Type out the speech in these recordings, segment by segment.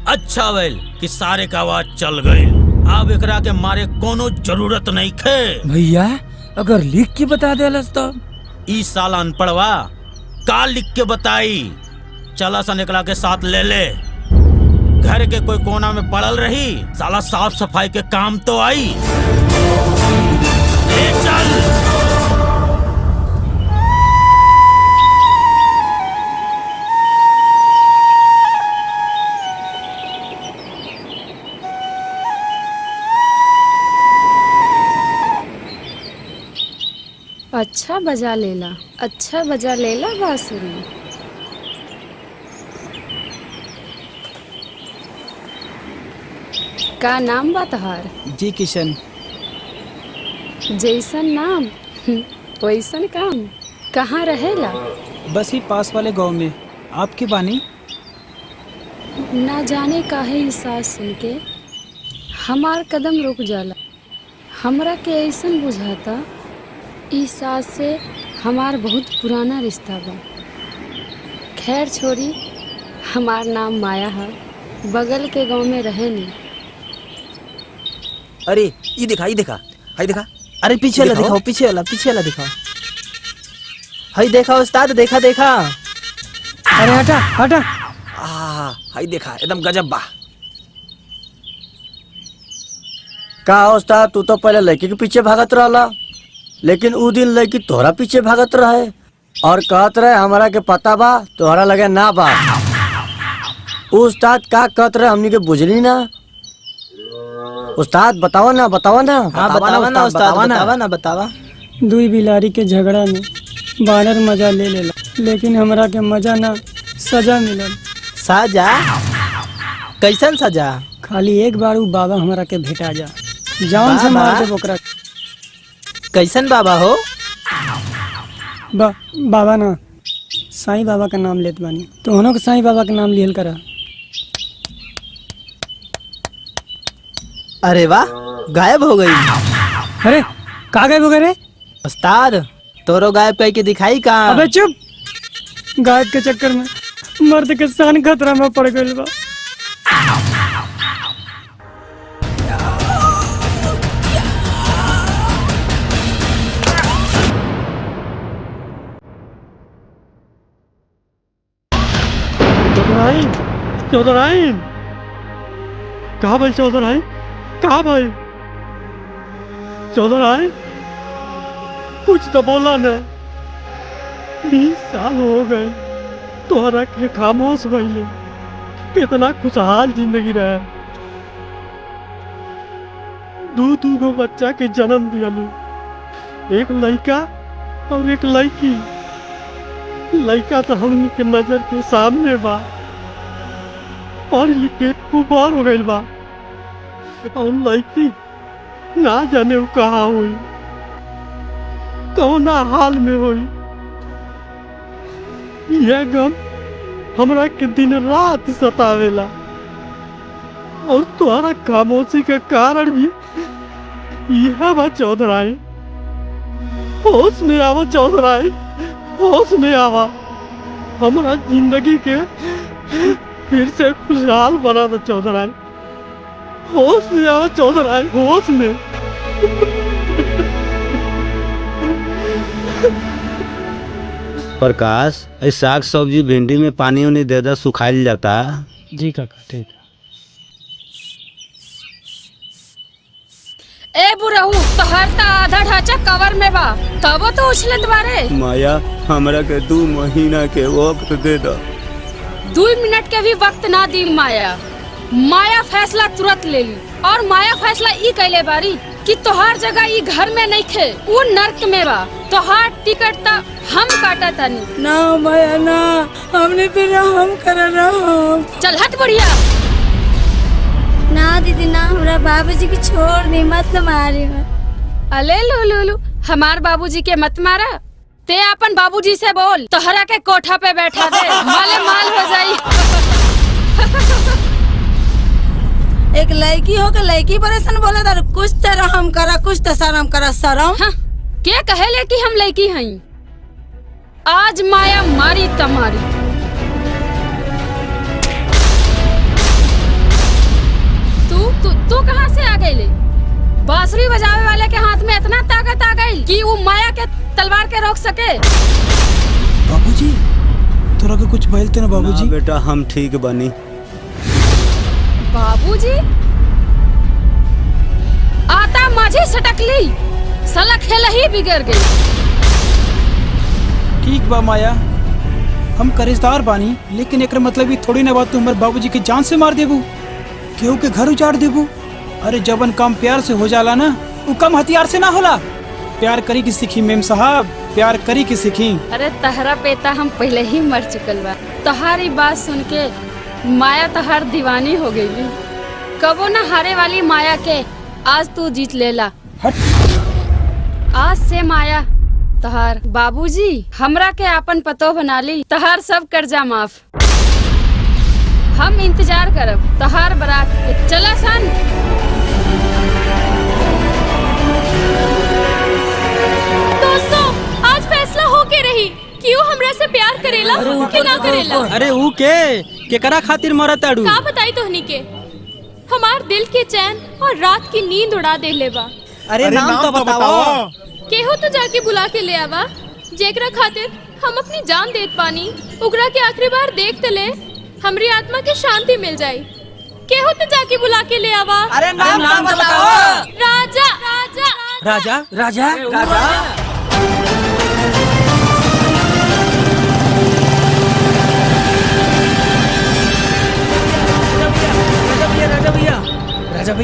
अच्छा वेल कि सारे का आवाज चल गई। अब एकरा के मारे कोनो जरूरत नहीं खे। भैया अगर लिख के बता देलस तो? ई साला अनपढ़वा का लिख के बताई। चला सा निकला के साथ ले ले। घर के कोई कोना में पड़ल रही, साला साफ सफाई के काम तो आई। ले चल। अच्छा बजा लेला बांसुरी। का नाम बा तोहार? जी किशन। जैसन नाम वैसन काम। कहाँ रहेला? बस ही पास वाले गांव में। आपकी बानी? ना जाने काहे ई सास सुन के हमार कदम रुक जाला। हमरा के ऐसन बुझाता ई सास से हमार बहुत पुराना रिश्ता बा। खैर छोड़ी, हमार नाम माया है, बगल के गांव में रहे नी। अरे ये देखा हाय देखा। अरे पीछे वाला दिखाओ, पीछे वाला दिखाओ। हाय देखा उस्ताद, देखा। अरे हटा। हाय देखा, एकदम गजब बा। का उस्ताद, तू तो पहले लड़की के पीछे भागत रहला, लेकिन उ दिन लड़की तोहरा पीछे भागत रहे और कहत रहे हमरा के पता बा, तोहरा लगे ना बा। उस्ताद का कहत रहे हमनी के बुझली ना। उस्ताद बतावा ना। बतावा। दुई बिलारी के झगड़ा में बानर मजा ले लेला, लेकिन हमरा के मजा ना सजा मिलल। सजा? कैसन सजा? खाली एक बार उ बाबा हमरा के भेटा जा, जान से मार दे ओकरा। कैसन बाबा हो? बाबा ना, साईं बाबा का नाम लेत बानी। तोहनो के साईं बाबा का नाम लिहल करा। अरे वाह, गायब हो गई। अरे का गायब हो गए रे? उस्ताद तोरो गायब कह के दिखाई का? अबे चुप। गायब के चक्कर में मर्द के शान खतरा में पड़ गइल बा। चौधराइन कहाँ भाई? चौधराइन कहाँ भाई? चौधराइन कुछ तो बोला न। 20 साल हो गए तोहरा के खामोश भइले। कितना खुशहाल जिंदगी रहे। दू गो बच्चा के जन्म दियालू, एक लड़का और एक लड़की। लड़का तो हमनी के नजर के सामने बा, पढ़ लिख के कुबार हो गइल बा, और लड़की ना जाने वो कहाँ हुई, कौना हाल में हुई। यह गम हमरा के दिन रात सतावेला, और तुम्हारा खामोशी के कारण भी यह बा। चौधराइन होश में आवा, चौधराइन होश में आवा। हमरा जिंदगी के फिर से खुशहाल बना दो चौधराइन। होश में आवा चौधराइन, होश में। प्रकाश, साग सब्जी भिंडी में पानी उनी दे दे, सुखाइल जाता। जी काका ठीक। ए बुढ़ऊ, तोहर त आधा ढांचा कवर में बा, तब तो उछलत बारे। माया हमरा के 2 महीना के वक्त दे दो। 2 मिनट के भी वक्त ना दी माया फैसला तुरंत ले ली। और माया फैसला ई कैले बारी कि तोहार जगह ई घर में नहीं खे, वो नर्क में बा। तोहार टिकट ता हम काटा तानी। ना माया ना, हमने फिर हम कर रहा। चल हट बढ़िया। ना दीदी ना, हमरा बाबूजी की छोड़ दे, मत मारे। अले लो हमार बाबूजी के मत मारा। ते अपन बाबूजी से बोल, तोहरा के कोठा पे बैठा दे, माले माल हो जाई। एक लड़की हो के लड़की परेशान बोले तार कुछ तो रहम करा कुछ तो शर्म करा शर्म। हाँ, क्या कहेले कि हम लड़की हई? आज माया मारी तमारी। तू कहाँ से आ गई? बांसुरी बजावे वाले के हाथ में इतना ताकत आ गई कि वो माया के तलवार के रोक सके। बाबूजी तोरा के कुछ बोलते ना बाबूजी? ना बेटा हम ठीक बनी। बाबूजी आता माझी सटकली, साला खेल ही बिगड़ गई। ठीक बा माया, हम कर्जदार बानी, लेकिन एक मतलब ये थोड़ी ना बात तू हमारे बाबूजी के जान से मार देबू, केहू के घर उजाड़ देबू। अरे जबन काम प्यार से हो जाला ना, वो कम हथियार से ना होला। प्यार करी की सीखी मेम साहब, प्यार करी की सीखी। अरे तहरा बेटा हम पहले ही मर चुकल बा। तहारी बात सुन के माया तहार दीवानी हो गई। कबो न हारे वाली माया के आज तू जीत लेला। आज से माया तहार बाबूजी हमरा के आपन पतो बना ली। तहार सब कर्जा माफ। हम इंतजार करब तहार बारात के। चला सन। दोस्तों आज फैसला होके रही कि वो हमरा से प्यार करेला कि ना करेला। अरे ऊ के करा खातिर मरत आड़ू? का बताई तोहनी के हमार दिल के चैन और रात की नींद उड़ा दे लेबा। अरे नाम तो बताओ। केहू तो जाके बुला के ले आवा जेकरा खातिर हम अपनी जान देत पानी। उगरा के आखिरी बार देख तले हमरी आत्मा की शांति मिल जाई। केहू तो जाके बुला के ले आवा। अरे नाम तो बताओ। राजा राजा राजा राजा राजा।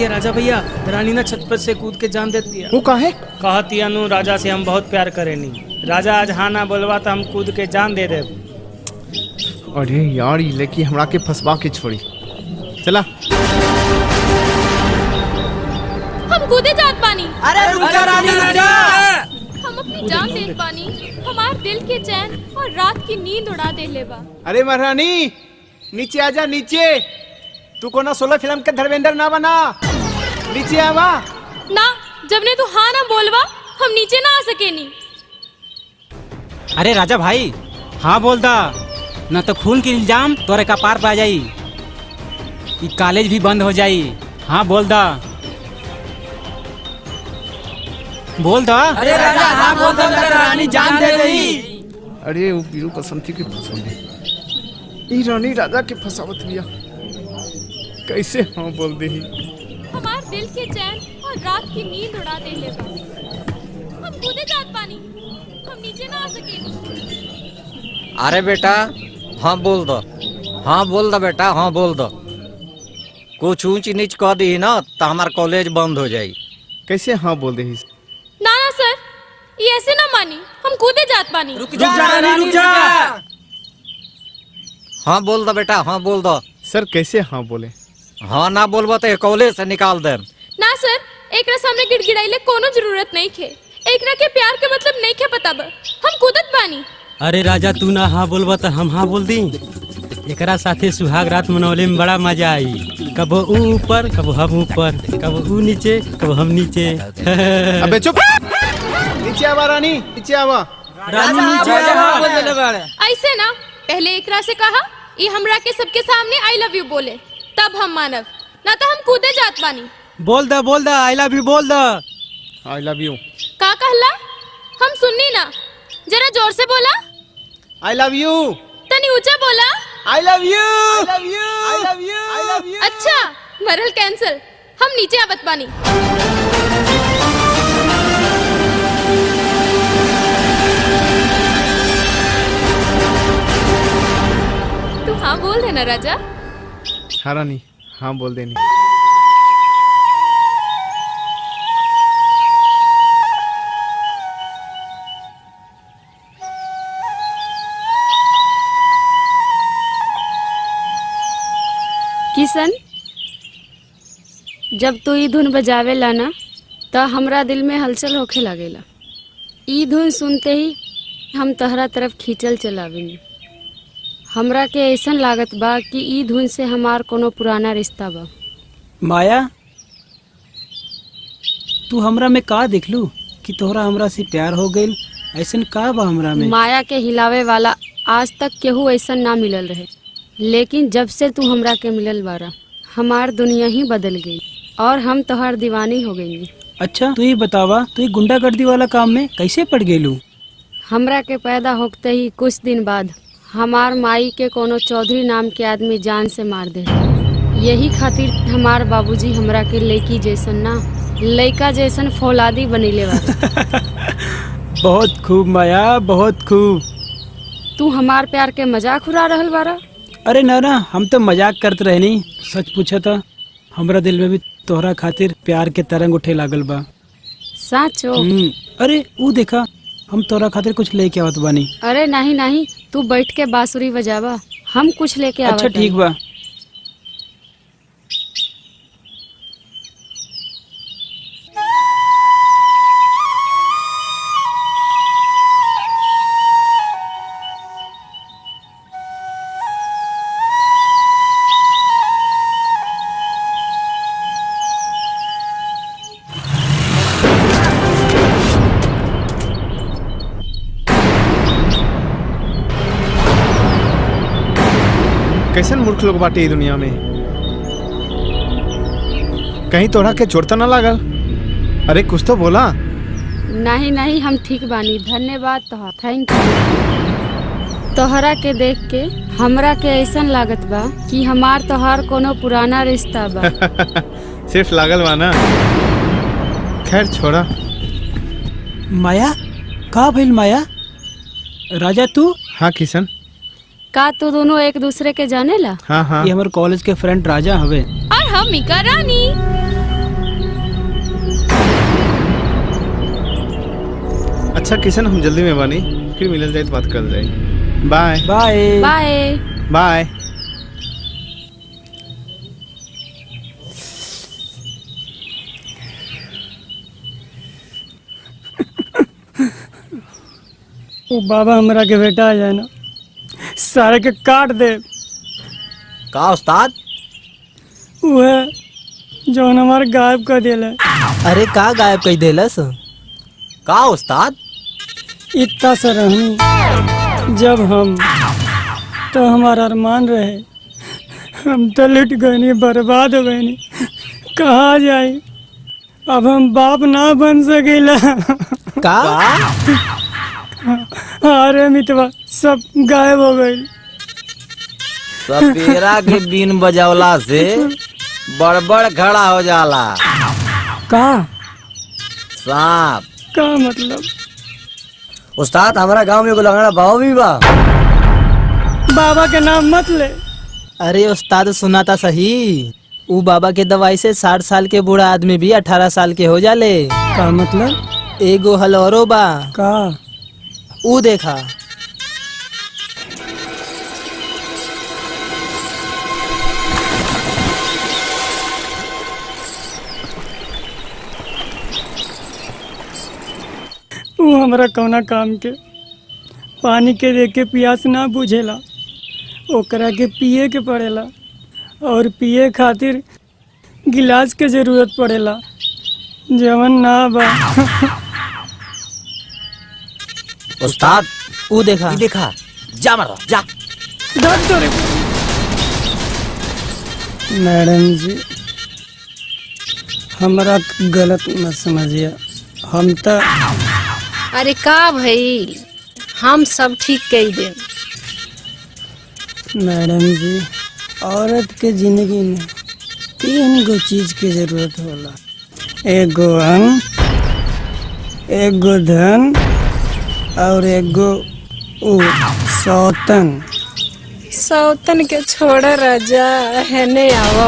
राजा भैया रानी ना छत पर से कूद के जान दे दिया। वो काहे? कहती अनु राजा से हम बहुत प्यार करेनी। राजा आज हाँ ना बोलवा तो हम कूद के जान दे दे। अरे यार ये लड़की हमरा के फंसवा के छोड़ी। चला हम कूदे जात पानी। अरे रुक जा रानी रुक जा। हम अपनी जान देत पानी। हमार दिल के चैन और रात की नींद उड़ा दे लेबा। अरे महारानी नीचे आजा नीचे। तू कोना 16 फिल्म के धर्मेंद्र ना बना। नीचे आवा ना। जब ने तू हाँ ना बोलवा हम नीचे ना आ सके नी। अरे राजा भाई हाँ बोल दा, न तो खून के इल्जाम तोरे का पार पा जाई। कॉलेज भी बंद हो जाई। हाँ बोल दा। बोल दा। अरे राजा हाँ बोल दा, रानी जान दे गई। अरे वो पीरू बसंती की फंसौली। ई रानी राजा के फंसावत बिया। कैसे हाँ बोल दे ही। हमार दिल के चैन और रात की नींद उड़ा दे लेबा। हम कूदे जात पानी। हम नीचे ना आ सके। अरे बेटा हाँ बोल दो, हाँ बोल दो बेटा, हाँ बोल दो। कुछ ऊंच नीच कह दी ना तो हमार कॉलेज बंद हो जाई। कैसे हाँ बोल दे ही? ना ना सर ये ऐसे ना मानी। हम कूदे जात पानी। रुक जा रानी रुक जा। हाँ बोल दो बेटा, हाँ बोल दो। सर कैसे हाँ बोले? हाँ ना बोलबो तो कॉलेज से निकाल दे। ना सर एकरा सामने गिड़गिड़ाइले कोनो जरूरत नहीं खे। एकरा के प्यार के मतलब नहीं खे पता बा। हम कूदत बानी। अरे राजा तू ना हाँ बोलबा तो हम हाँ बोल दी। एकरा साथे सुहाग रात मनौले में बड़ा मजा आई। कबो ऊ ऊपर कबो हम ऊपर, कबो ऊ नीचे कबो हम नीचे। अबे चुप। नीचे आवा रानी, नीचे आवा। रानी नीचे। ऐसे ना पहले एकरा से कहा ये हमरा के सबके सामने आई लव यू बोले तब हम मानव, ना तो हम कूदे जात बानी। बोल दा आई लव यू बोल दा। आई लव यू का कहला? हम सुननी ना। जरा जोर से बोला। I love you. तनी ऊंचा बोला। I love you I love you I love you I love you. अच्छा मरल कैंसिल। हम नीचे आवत बानी। तू हाँ बोल देना राजा। हाँ रानी हाँ बोल देनी। किशन जब तू ई धुन बजावेला ना तो हमरा दिल में हलचल होखे लागेला। ई धुन सुनते ही हम तहरा तरफ खींचल चलावेनी। हमरा के ऐसन लागत बा कि ई धुन से हमार कोनो पुराना रिश्ता बा। माया, तू हमरा में का देख लू कि तोहरा हमरा से प्यार हो गइल? ऐसन का बा हमरा में? माया के हिलावे वाला आज तक केहू ऐसा ना मिलल रहे, लेकिन जब से तू हमरा के मिलल बारा हमार दुनिया ही बदल गई और हम तोहार दीवानी हो गई। अच्छा तू ही बतावा, तू ही गुंडागर्दी वाला काम में कैसे पड़ गेलू? हमरा के पैदा होते ही कुछ दिन बाद हमार माई के कोनो चौधरी नाम के आदमी जान से मार दे। यही खातिर हमार बाबूजी हमरा के लड़की जैसन ना लड़का जैसन फौलादी बनीले बारे। बहुत खूब माया, बहुत खूब। तू हमार प्यार के मजाक उड़ा रहल बारा? अरे ना ना, हम तो मजाक करते रहे नहीं, सच पूछा था। हमरा दिल में भी तोहरा खातिर प्यार के तरंग उठे लागल बा। साचो? अरे वो देखा, हम तोहरा खातिर कुछ लेके आवत बानी। अरे नहीं नहीं, तू बैठ के बांसुरी बजावा, हम कुछ लेके आवत। अच्छा ठीक बा। कैसन मूर्ख लोग बाटे ई दुनिया में। कहीं तोड़ा के चोट ना लागल? अरे कुछ तो बोला। नहीं नहीं, हम ठीक बानी, धन्यवाद तोहार, थैंक यू। तोहरा के देख के हमरा के ऐसन लागत बा कि हमार तोहार कोनो पुराना रिश्ता बा। सिर्फ लागल बा ना। खैर छोड़ा। माया, का भइल माया? राजा तू? हाँ किशन। का तू दोनों एक दूसरे के जाने ला? हाँ हाँ। ये हमारे कॉलेज के फ्रेंड राजा हवे। और हम मिका रानी। अच्छा किशन, हम जल्दी में बानी, फिर मिलल जाए तो बात कर जाए। Bye bye bye bye. वो बाबा हमरा के बेटा आ जाए ना, सारे के काट दे। का उस्ताद? वह जो हमारे गायब कर दिला। अरे का गायब कर देलस? का उस्ताद? इतना सा रहनी जब हम तो हमारा अरमान रहे, हम तो लुट गए नहीं, बर्बाद हो गए नहीं, कहाँ जाए? अब हम बाप ना बन सकेला। का? अरे मितवा सब गायब हो गई। सपेरा के बीन बजावला से बड़बड़ खड़ा हो जाला। का? सांप। का मतलब? उस्ताद हमारा गांव में एगो लंगड़ा बाबा भी बा। बाबा के नाम मत ले। अरे उस्ताद सुना था सही, ऊ बाबा के दवाई से 60 साल के बूढ़ा आदमी भी 18 साल के हो जाले। का मतलब? एगो हलौरो बा। का? ऊ देखा। वो हमारा कौना काम के? पानी के दे के प्यास ना बुझेला, ओकरा के पिए के पड़ेला, और पिए खातिर गिलास के जरूरत पड़ेला, जवन ना बा। उस्ताद ऊ देखा। ई देखा, जा मारो जा। डर तो रे। मैडम जी हमरा गलत मत समझिए, हम तो। अरे का भाई, हम सब ठीक कह दे। मैडम जी औरत के जिंदगी में 3 गो चीज की जरूरत होला, एगो अन्न, एगो धन और एगो सौतन। सौतन के छोड़ राजा, है ने आवा।